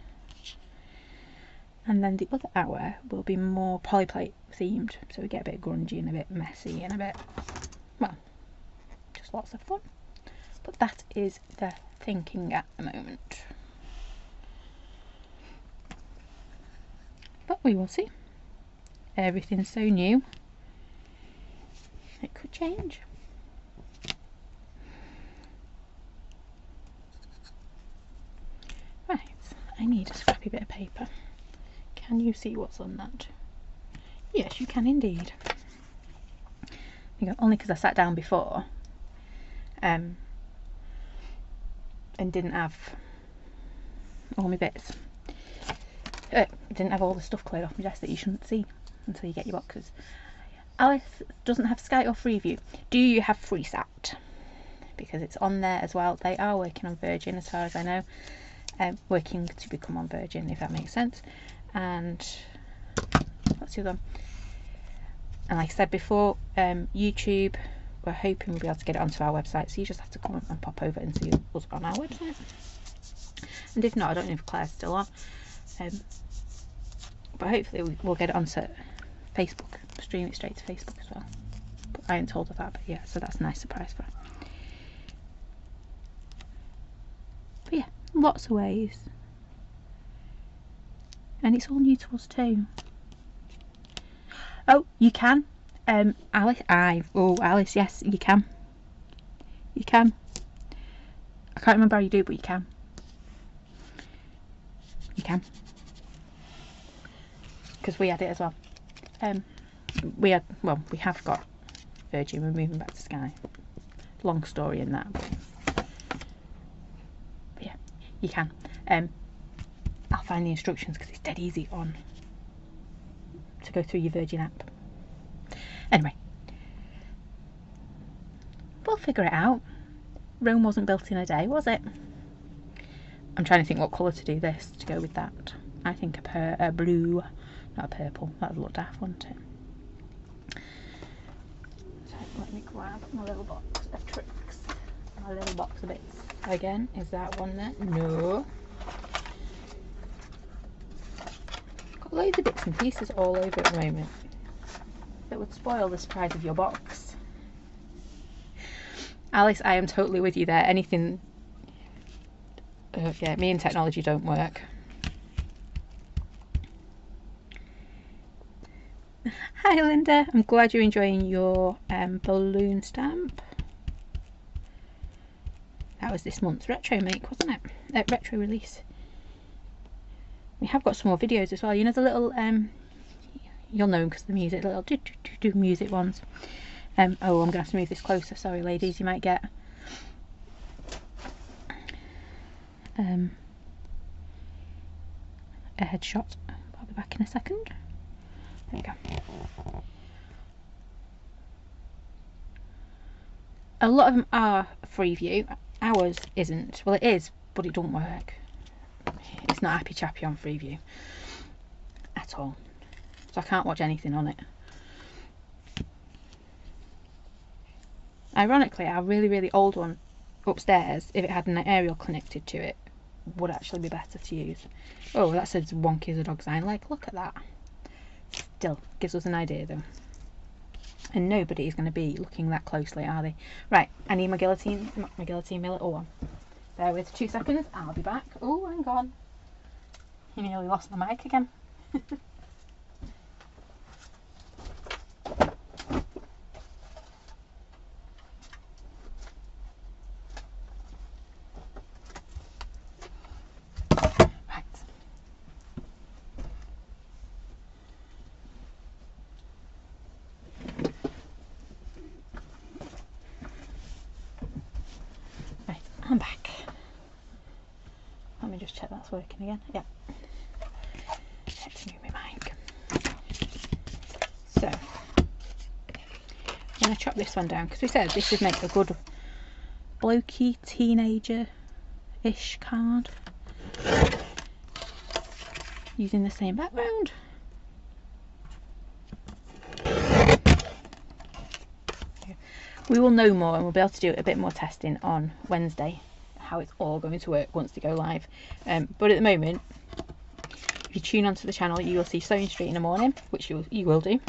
and then the other hour will be more polyplate themed, so we get a bit grungy and a bit messy and a bit, well, just lots of fun. But that is the thinking at the moment, but we will see. Everything's so new, it could change. Right, I need a scrappy bit of paper. Can you see what's on that? Yes, you can indeed. Only because I sat down before and didn't have all my bits. Didn't have all the stuff cleared off my desk that you shouldn't see until you get your boxes. Alice doesn't have Sky or Freeview. Do you have FreeSat? Because it's on there as well. They are working on Virgin as far as I know. Working to become on Virgin, if that makes sense. And what's the other one? And like I said before, YouTube, we're hoping we'll be able to get it onto our website, so you just have to come and pop over and see us on our website. And if not, I don't know if Claire's still on, but hopefully we'll get it onto Facebook, stream it straight to Facebook as well. But I ain't told her that, but yeah, so that's a nice surprise for her. But yeah, lots of ways, and it's all new to us too. Oh, you can. Alice, Alice, yes, you can. You can. I can't remember how you do it, but you can. You can. Because we had it as well. We have got Virgin, we're moving back to Sky. Long story in that. But yeah, you can. I'll find the instructions because it's dead easy on to go through your Virgin app. Anyway, we'll figure it out. Rome wasn't built in a day, was it? I'm trying to think what colour to do this to go with that. I think a blue, not a purple. That would look daft, wouldn't it? So let me grab my little box of tricks. My little box of bits. Again, is that one there? No. Got loads of bits and pieces all over at the moment that would spoil the surprise of your box. Alice, I am totally with you there. Anything... yeah, me and technology don't work. Hi Linda, I'm glad you're enjoying your balloon stamp. That was this month's retro make, wasn't it? Retro release. We have got some more videos as well. You know the little you'll know them because of the music, the little do music ones. Oh, I'm gonna have to move this closer. Sorry, ladies, you might get a headshot. I'll be back in a second. There you go. A lot of them are Freeview. Ours isn't. Well, it is, but it don't work. It's not happy chappy on Freeview at all. So I can't watch anything on it. Ironically, our really, really old one upstairs, if it had an aerial connected to it, would actually be better to use. Oh, that says wonky as a dog's eye. Like, look at that. Still, gives us an idea though. And nobody is going to be looking that closely, are they? Right, I need my guillotine, my little one. Bear with 2 seconds, I'll be back. Oh, hang on. You nearly lost the mic again. I'm back. Let me just check that's working again. Yeah. Let's move my mic. So, I'm going to chop this one down because we said this would make a good blokey teenager-ish card using the same background. We will know more and we'll be able to do a bit more testing on Wednesday, how it's all going to work once they go live. But at the moment, if you tune onto the channel, you will see Sewing Street in the morning, which you will do.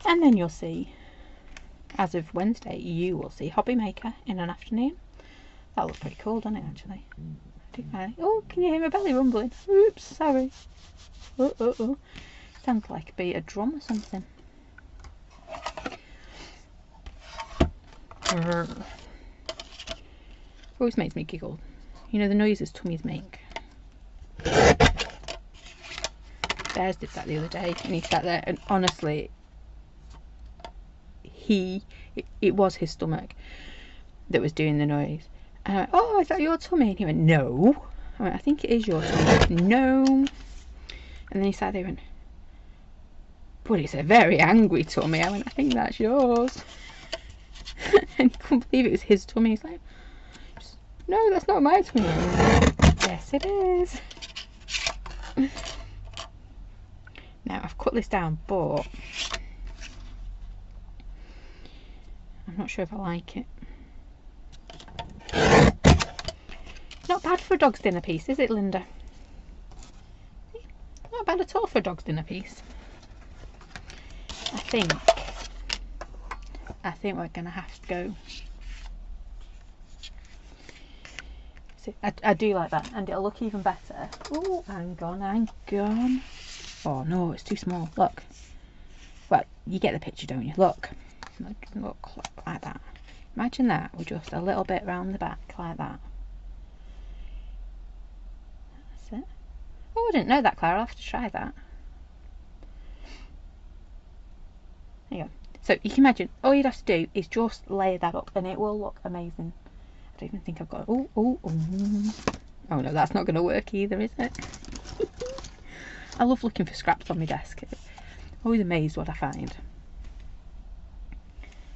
And then you'll see, as of Wednesday, you will see Hobby Maker in an afternoon. That looks pretty cool, doesn't it, actually? Oh, can you hear my belly rumbling? Oops, sorry. Oh. Sounds like it'd be a drum or something. Always makes me giggle. You know the noises tummies make. Bears did that the other day and he sat there and honestly it was his stomach that was doing the noise. And I went, oh, is that your tummy? And he went, no. I went, I think it is your tummy. No. And then he sat there and went, but it's a very angry tummy. I went, I think that's yours. And he couldn't believe it was his tummy. He's like, no, that's not my tummy. Yes, it is. Now I've cut this down, but I'm not sure if I like it. Not bad for a dog's dinner piece, is it, Linda? Not bad at all for a dog's dinner piece. I think we're gonna have to go. See, I do like that, and it'll look even better. Oh, hang on. Oh no, it's too small. Look. Well, you get the picture, don't you? Look like that. Imagine that with just a little bit round the back like that. That's it. Oh, I didn't know that, Claire. I'll have to try that. There you go. So you can imagine, all you'd have to do is just layer that up and it will look amazing. I don't even think I've got... Oh no, that's not going to work either, is it? I love looking for scraps on my desk. I'm always amazed what I find.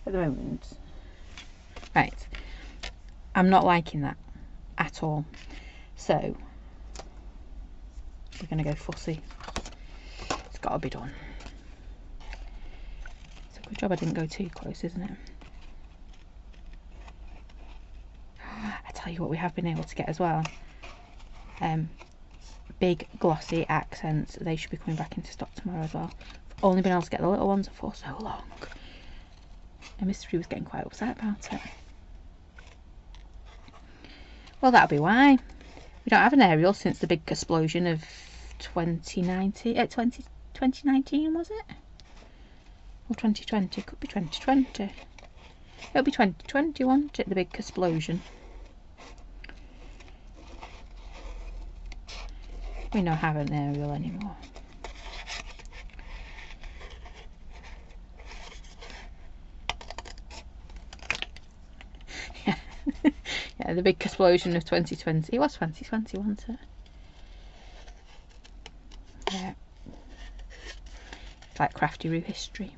At the moment. Right. I'm not liking that at all. So, we're going to go fussy. It's got to be done. It's a good job I didn't go too close, isn't it? I tell you what we have been able to get as well. Big glossy accents. They should be coming back into stock tomorrow as well. I've only been able to get the little ones for so long. And Mystery was getting quite upset about it. Well, that'll be why. We don't have an Ariel since the big explosion of 2019. 2019 was it? Or 2020? Could be 2020. It'll be 2020, won't it? The big explosion. We don't have an Ariel anymore. Yeah, the big explosion of 2020. It was 2020, wasn't it? Yeah. It's like Crafty Roo history.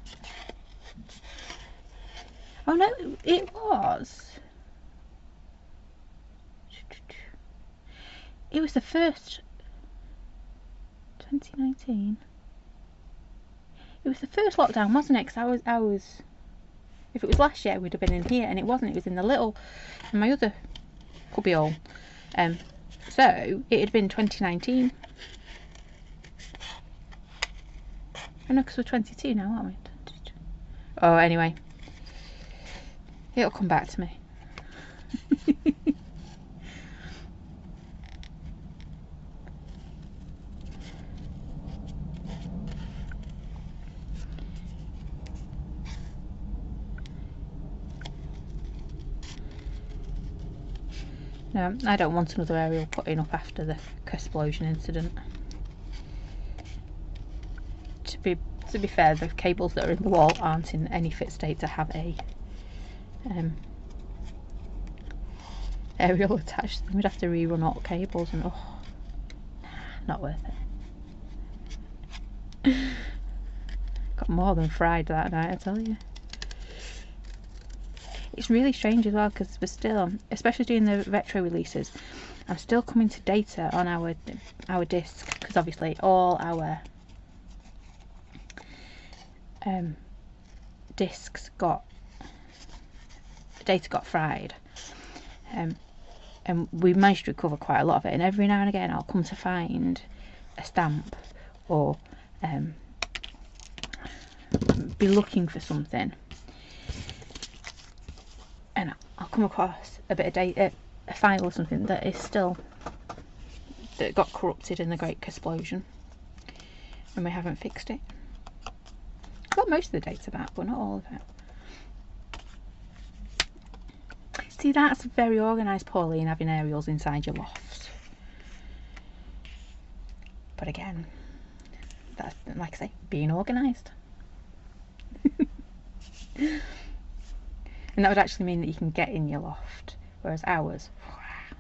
Oh no, it was. It was the first 2019. It was the first lockdown, wasn't it? Because I was. If it was last year, we'd have been in here, and it wasn't. It was in the little, in my other cubbyhole. So it had been 2019. I know, because we're 22 now, aren't we? Oh, anyway, it'll come back to me. No, I don't want another Ariel putting up after the explosion incident. To be fair, the cables that are in the wall aren't in any fit state to have a Ariel attached. We'd have to rerun all cables and not worth it. Got more than fried that night, I tell you. It's really strange as well because we're still, especially doing the retro releases, I'm still coming to data on our disc because obviously all our discs data got fried, and we managed to recover quite a lot of it. And every now and again, I'll come to find a stamp or be looking for something. And I'll come across a bit of data, a file or something that is still, that got corrupted in the Great Explosion, and we haven't fixed it. Got most of the data back, but not all of it. See, that's very organised, Pauline, having Ariels inside your lofts. But again, that's, like I say, being organised. And that would actually mean that you can get in your loft, whereas ours,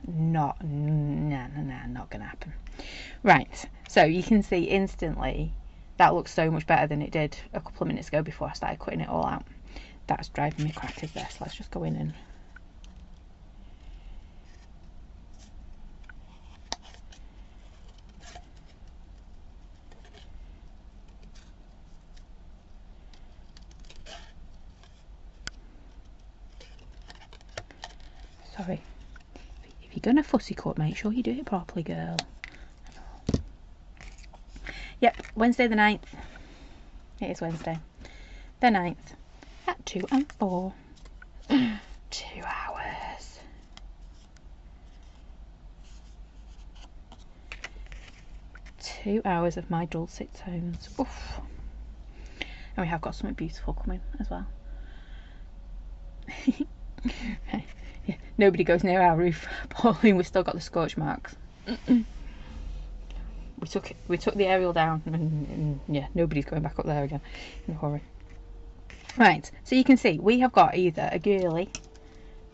not going to happen. Right, so you can see instantly that looks so much better than it did a couple of minutes ago before I started cutting it all out. That's driving me crackers there, so let's just go in and you're going to fussy cut, make sure you do it properly, girl. Yep, Wednesday the 9th. It is Wednesday the 9th at 2 and 4. 2 hours. Two hours of my dulcet tones. Oof. And we have got something beautiful coming as well. Yeah, nobody goes near our roof. Pauline, we've still got the scorch marks. We took the aerial down, and yeah, nobody's going back up there again in a hurry. Right, so you can see we have got either a girly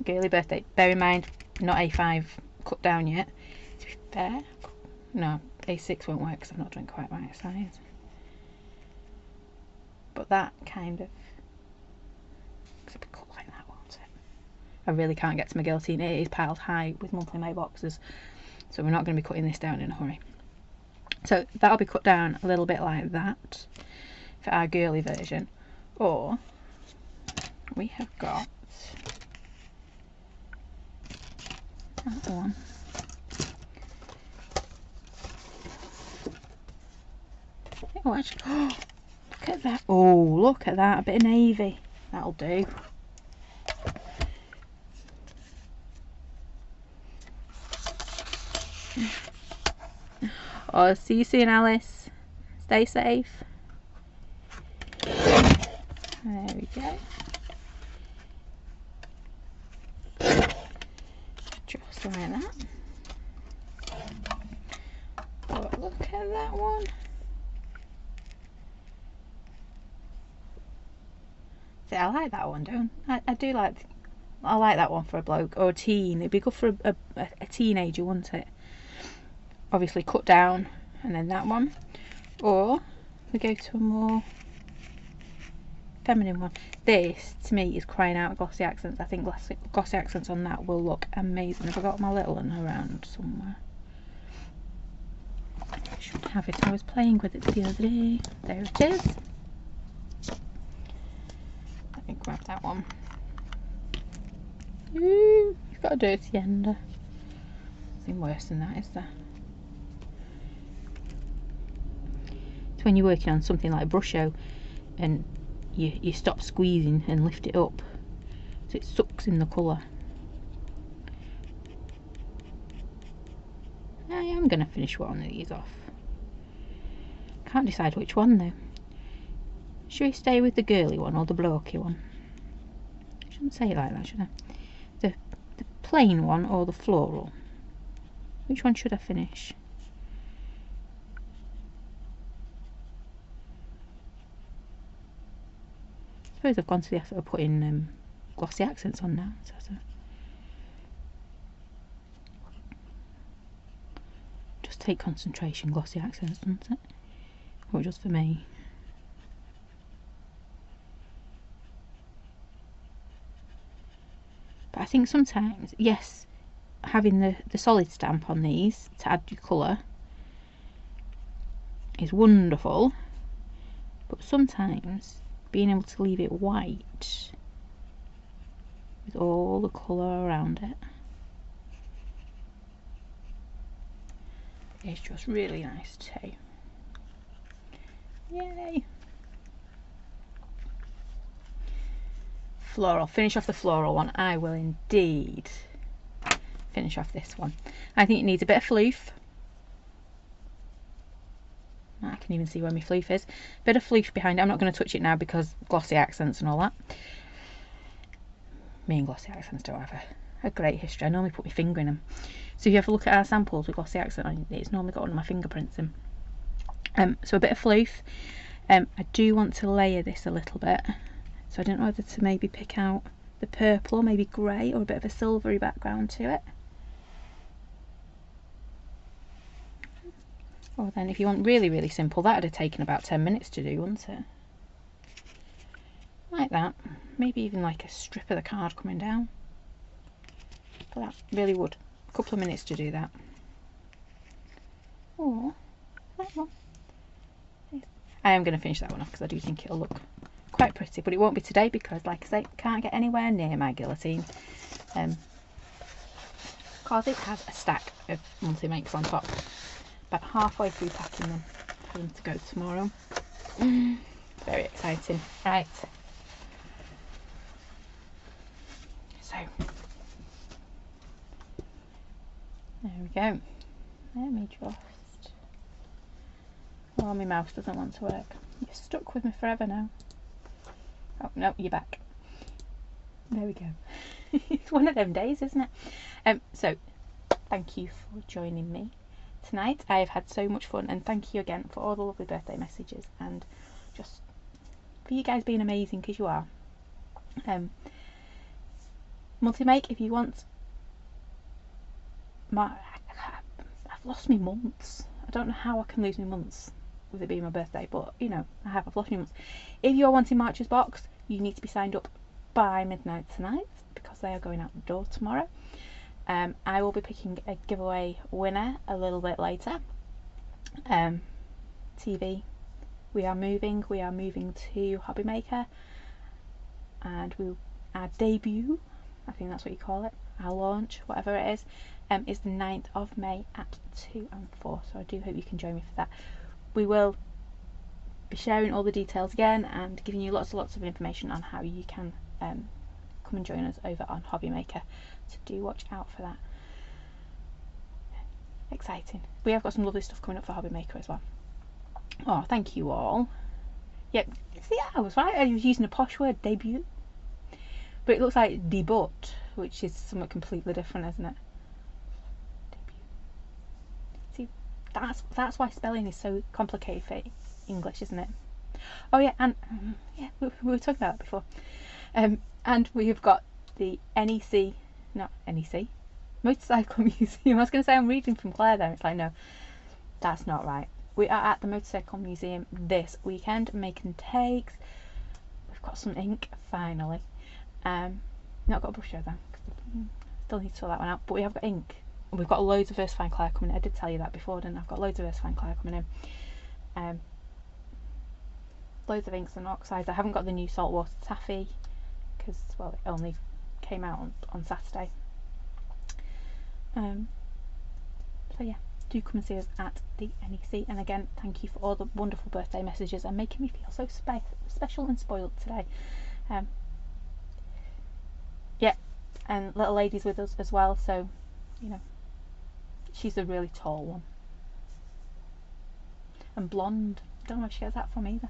birthday. Bear in mind, not A5 cut down yet. To be fair, no, A6 won't work because I've not done quite right size. But that kind of could be cut like that, won't it? I really can't get to my guillotine. It is piled high with monthly mailboxes, so we're not going to be cutting this down in a hurry. So that'll be cut down a little bit like that for our girly version. Or we have got that one. Oh, actually, oh, look at that. Oh, look at that. A bit of navy. That'll do. Oh, see you soon, Alice. Stay safe. There we go. Just like that. Oh, look at that one. See, I like that one, don't I? I like that one for a bloke or a teen. It'd be good for a teenager, wouldn't it? Obviously cut down, and then that one. Or we go to a more feminine one. This, to me, is crying out glossy accents. I think glossy accents on that will look amazing. Have I got my little one around somewhere? I should have it. I was playing with it the other day. There it is. Let me grab that one. Ooh, you've got a dirty ender. Nothing worse than that, is there? It's when you're working on something like Brusho and you stop squeezing and lift it up so it sucks in the colour. I am going to finish one of these off. Can't decide which one though. Should we stay with the girly one or the blokey one? I shouldn't say it like that, should I? The plain one or the floral? Which one should I finish? I suppose I've gone to the effort of putting glossy accents on now. So. Just take concentration, glossy accents, doesn't it? Or just for me. But I think sometimes, yes, having the solid stamp on these to add your colour is wonderful, but sometimes being able to leave it white with all the colour around it is just really nice too. Yay! Floral. Finish off the floral one. I will indeed finish off this one. I think it needs a bit of floof. I can even see where my floof is. Bit of floof behind it. I'm not going to touch it now because glossy accents and all that. Me and glossy accents don't have a great history. I normally put my finger in them. So if you have a look at our samples with glossy accent on, it's normally got one of my fingerprints in. So a bit of floof. I do want to layer this a little bit. So I don't know whether to maybe pick out the purple or maybe grey or a bit of a silvery background to it. Or then if you want really, really simple, that would have taken about 10 minutes to do, wouldn't it? Like that. Maybe even like a strip of the card coming down. But that really would. A couple of minutes to do that. Or that one. I am going to finish that one off because I do think it'll look quite pretty, but it won't be today because, like I say, can't get anywhere near my guillotine. because it has a stack of monthly makes on top. About halfway through packing them for them to go tomorrow. Very exciting. Right. So there we go. Let me just... Oh, my mouse doesn't want to work. You're stuck with me forever now. Oh, no, you're back. There we go. It's one of them days, isn't it? So, thank you for joining me tonight. I have had so much fun, and thank you again for all the lovely birthday messages, and just for you guys being amazing, because you are. Multi-make, if you want... I've lost my months. I don't know how I can lose my months with it being my birthday, but you know, I've lost my months. If you're wanting March's box, you need to be signed up by midnight tonight, because they are going out the door tomorrow. I will be picking a giveaway winner a little bit later. TV, we are moving to Hobby Maker, and our debut, I think that's what you call it, our launch, whatever it is the 9th of May at 2 and 4, so I do hope you can join me for that. We will be sharing all the details again and giving you lots of information on how you can come and join us over on Hobby Maker, so do watch out for that. Exciting. We have got some lovely stuff coming up for Hobby Maker as well. Oh, thank you all. Yep, see, I was right, I was using a posh word, debut, but it looks like debut, which is something completely different, isn't it? Debut. See, that's why spelling is so complicated for English, isn't it? Oh yeah, and yeah, we were talking about that before. And we have got the Motorcycle Museum. I was going to say I'm reading from Claire there. It's like, no, that's not right. We are at the Motorcycle Museum this weekend making takes. We've got some ink finally. Not got a brush though. Still need to sort that one out. But we have got ink. And we've got loads of VersaFine Claire coming in. I did tell you that before, didn't I? I've got loads of VersaFine Claire coming in. Loads of inks and oxides. I haven't got the new saltwater taffy because, well, it only came out on Saturday. So yeah, do come and see us at the NEC, and again, thank you for all the wonderful birthday messages and making me feel so special and spoiled today. Yeah, and little lady's with us as well, so you know, she's a really tall one and blonde. Don't know where she gets that from either.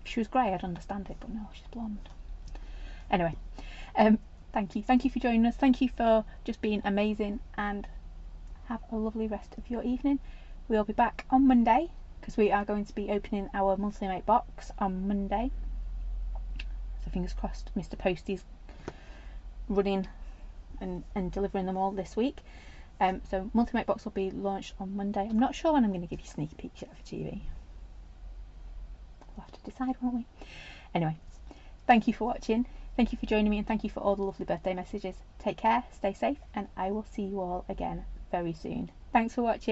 If she was grey, I'd understand it, but no, she's blonde. Anyway, thank you for joining us. Thank you for just being amazing, and have a lovely rest of your evening. We'll be back on Monday, because we are going to be opening our monthly make box on Monday. So fingers crossed Mr. Posty's running and delivering them all this week. So monthly make box will be launched on Monday. I'm not sure when I'm going to give you sneak peeks yet for TV. We'll have to decide, won't we? Anyway, thank you for watching. Thank you for joining me, and thank you for all the lovely birthday messages. Take care, stay safe, and I will see you all again very soon. Thanks for watching.